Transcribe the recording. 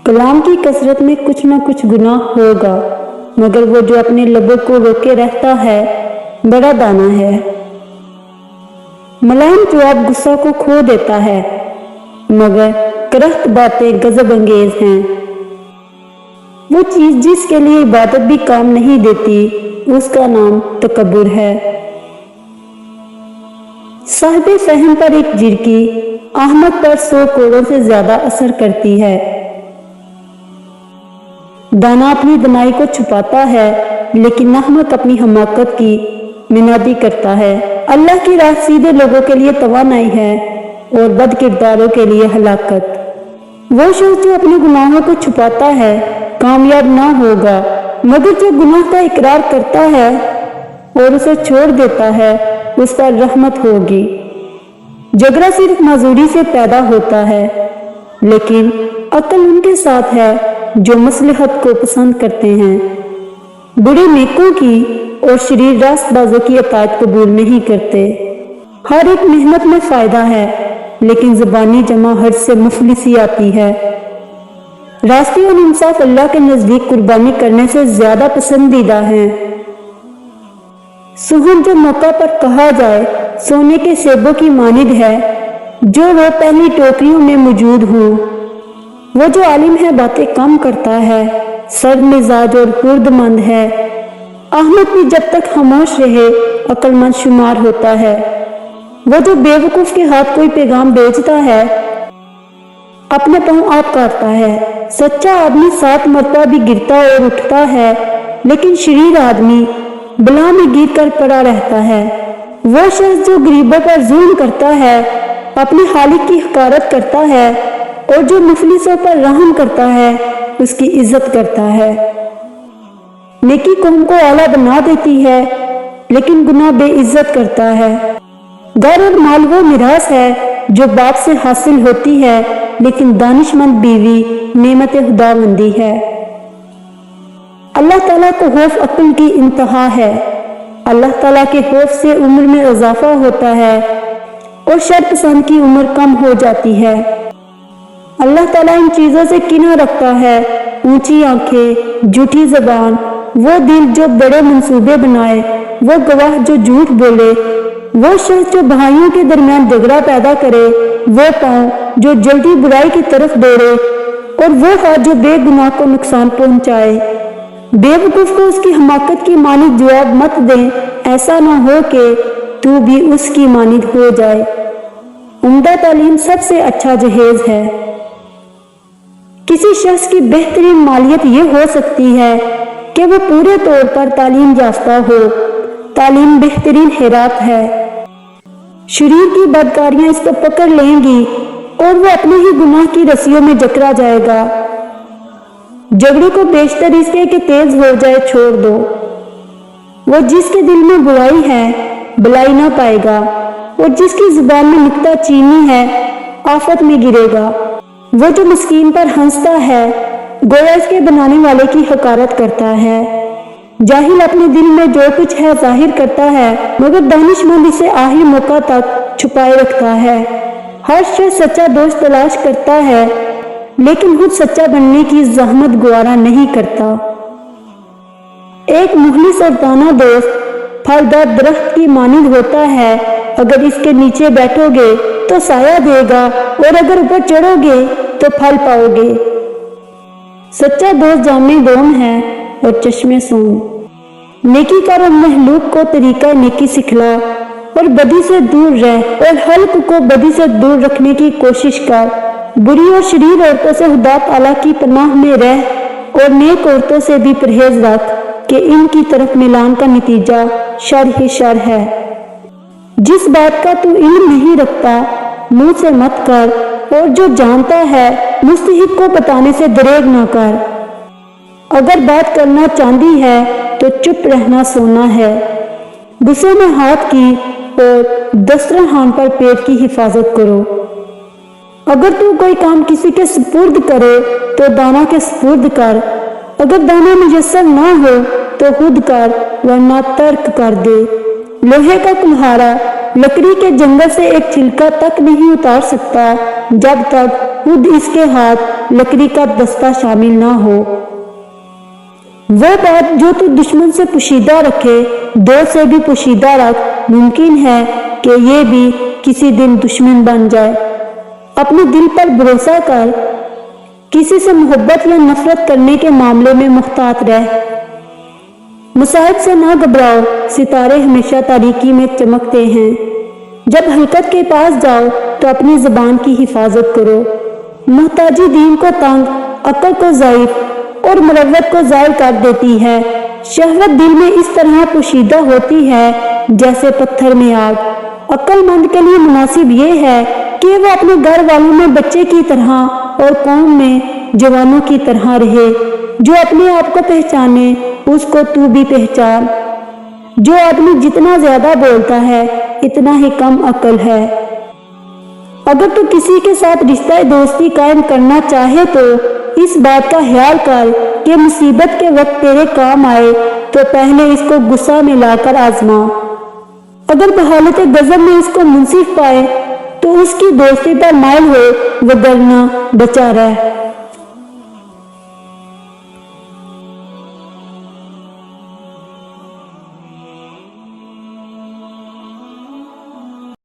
कलाम की कसरत में कुछ न कुछ गुनाह होगा, मगर वो जो अपने लबों को रोके रहता है बड़ा दाना है। मुलायम जवाब गुस्सा को खो देता है, मगर करख्त बातें गजब अंगेज हैं। वो चीज जिसके लिए इबादत भी काम नहीं देती, उसका नाम तकब्बुर है। साहिब फहम पर एक झिड़की अहमद पर 100 कोड़ों से ज्यादा असर करती है। दाना अपनी दनाई को छुपाता है, लेकिन अहमक अपनी हमाकत की मिनादी करता है। अल्लाह की राह सीधे लोगों के लिए तवानाई है और बद किरदारों के लिए हलाकत। वो शख्स जो अपने गुनाहों को छुपाता है कामयाब ना होगा, मगर जो गुनाह का इकरार करता है और उसे छोड़ देता है उस पर रहमत होगी। झगड़ा सिर्फ मजदूरी से पैदा होता है, लेकिन अक्ल उनके साथ है जो मसलहत को पसंद करते हैं। बुरे नेकों की और शरीर रास्तबाजों की अतायत कबूल नहीं करते। हर एक मेहनत में फायदा है, लेकिन ज़बानी जमा हर से मुफलिसी आती है। रास्ते और इंसाफ अल्लाह के नज़दीक कुर्बानी करने से ज्यादा पसंदीदा है। सुहन जो मौका पर कहा जाए सोने के सेबों की मानिद है, जो वो पहली टोकरियों में मौजूद हो। वो जो आलिम है बातें कम करता है, सर्द मिजाज और खुर्दमंद है। अहमद भी जब तक खामोश रहे अक्लमंद शुमार होता है। वो जो बेवकूफ के हाथ कोई पैगाम भेजता है अपने पांव आप काटता है। सच्चा आदमी 7 मरतबा भी गिरता और उठता है, लेकिन शरीर आदमी बला में गिर कर पड़ा रहता है। वो शख्स जो गरीबों पर जुल्म करता है, अपने खालिक की हकारत करता है और जो मुफलिसों पर रहम करता है उसकी इज्जत करता है। नेकी कौम को आला बना देती है, लेकिन गुनाह बेइज्जत करता है। घर और माल वो मिरास है जो बाप से हासिल होती है, लेकिन दानिशमंद बीवी नेमत खुदावंदी है। अल्लाह ताला को खौफ अक्ल की इंतहा है। अल्लाह ताला के खौफ से उम्र में इजाफा होता है और शर पसंद की उम्र कम हो जाती है। अल्लाह ताला इन चीजों से किना रखता है, ऊंची आंखें, झूठी जबान, वो दिल जो बड़े मंसूबे बनाए, वो गवाह जो झूठ बोले, वो शख्स जो भाइयों के दरमियान झगड़ा पैदा करे, वो पांव जो जल्दी बुराई की तरफ दौड़े और वो हाथ जो बेगुनाह को नुकसान पहुंचाए। बेवकूफ को उसकी हमाकत की मानिद जवाब मत दे, ऐसा ना हो कि तू भी उसकी मानिद हो जाए। उम्दा तालीम सबसे अच्छा जहेज है। किसी शख्स की बेहतरीन मालियत ये हो सकती है कि वो पूरे तौर पर तालीम याफ्ता हो। तालीम बेहतरीन हेरात है। शरीर की बदकारियां इस पर पकड़ लेंगी और वो अपने ही गुनाह की रस्सियों में जकड़ा जाएगा। झगड़े को बेशतर इसके कि तेज हो जाए छोड़ दो। वो जिसके दिल में बुराई है भलाई ना पाएगा, और जिसकी जुबान में नुक्ता चीनी है आफत में गिरेगा। वो जो मिस्कीन पर हंसता है गोया इसके बनाने वाले की हकारत करता है। जाहिल अपने दिल में जो कुछ है जाहिर करता है, मगर दानिशमंद इसे आखिरी मौका तक छुपाए रखता है। हर शख्स सच्चा दोस्त तलाश करता है, लेकिन खुद सच्चा बनने की जहमत गुवारा नहीं करता। एक मुखलिस और दाना दोस्त फलदार दरख्त की मानिंद होता है। अगर इसके नीचे बैठोगे तो साया देगा, और अगर ऊपर चढ़ोगे तो फल पाओगे। सच्चा दोस्त जामे गोम है और चश्मे सोम। नेकी कर और महलूक को तरीका नेकी सिखला, और बदी से दूर रह, और हल्क को बदी से दूर रखने की कोशिश कर। बुरी और शरीर औरतों से खुदा ताला की पनाह में रह, और नेक औरतों से भी परहेज रख कि इनकी तरफ मिलान का नतीजा शर ही शर है। जिस बात का तू इल्म नहीं रखता मुंह से मत कर, और जो जानता है मुस्तहिक को बताने से दरेग ना कर। अगर बात करना चांदी है तो चुप रहना सोना है। गुस्से में हाथ की और दस्तरखान पर पेट की हिफाजत करो। अगर तू कोई काम किसी के सुपुर्द करे तो दाना के सुपुर्द कर। अगर दाना मुयस्सर ना हो तो खुद कर, वरना तर्क कर दे। लोहे का कुल्हाड़ा लकड़ी के जंगल से एक छिलका तक नहीं उतार सकता जब तक خود اس کے ہاتھ لکڑی کا دستہ شامل نہ ہو۔ وہ بات جو تو دشمن سے پوشیدہ رکھے، دوست سے بھی پوشیدہ رکھ، ممکن ہے کہ یہ بھی کسی دن دشمن بن جائے۔ اپنے دل پر بھروسہ کر، کسی سے محبت یا نفرت کرنے کے معاملے میں محتاط رہ۔ مصائب سے نہ گھبراؤ، ستارے ہمیشہ تاریکی میں چمکتے ہیں۔ جب حقیقت کے پاس جاؤ تو اپنی زبان کی حفاظت کرو۔ محتاجی دین کو تنگ، عقل کو ضعیف اور مروت کو زائل کر دیتی ہے۔ شہوت دل میں اس طرح پوشیدہ ہوتی ہے جیسے پتھر میں آگ۔ عقل مند کے لیے مناسب یہ ہے کہ وہ اپنے گھر والوں میں بچے کی طرح اور قوم میں جوانوں کی طرح رہے۔ جو اپنے آپ کو پہچانے اس کو تو بھی پہچان۔ جو آدمی جتنا زیادہ بولتا ہے اتنا ہی کم عقل ہے۔ اگر تو کسی کے ساتھ رشتہ دوستی قائم کرنا چاہے تو اس بات کا خیال کر کہ مصیبت کے وقت تیرے کام آئے تو پہلے اس کو غصہ میں لا کر آزما۔ اگر بحالت غضب میں اس کو منصف پائے تو اس کی دوستی پر مائل ہو، وگرنہ بچا رہ۔